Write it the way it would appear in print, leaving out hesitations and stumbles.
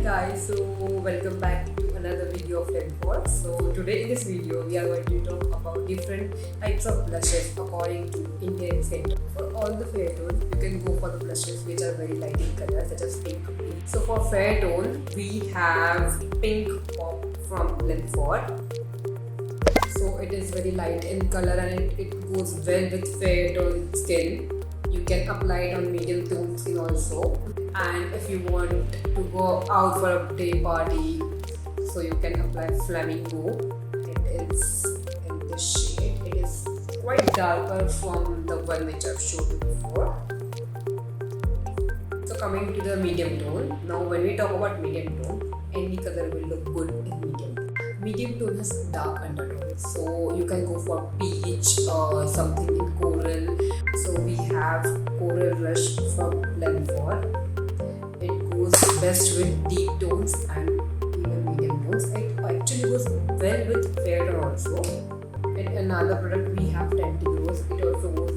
Guys, so welcome back to another video of Lenphor. So today in this video we are going to talk about different types of blushes according to Indian skin tone. For all the fair tones, you can go for the blushes which are very light in color, such as pink. So for fair tone, we have Pink Pop from Lenphor. So it is very light in color and it goes well with fair tone skin. You can apply it on medium tone skin also. And if you want to go out for a day party, so you can apply FLAMINGO. It is in this shade. It is quite darker from the one which I've showed you before. So coming to the medium tone. Now when we talk about medium tone, any color will look good in medium. Medium tone has dark undertones, so you can go for peach or something in coral. So we have Coral Rush from Lenphor. It goes best with deep tones and even medium tones. It actually goes well with fair tone also. In another product we have Tint. It also goes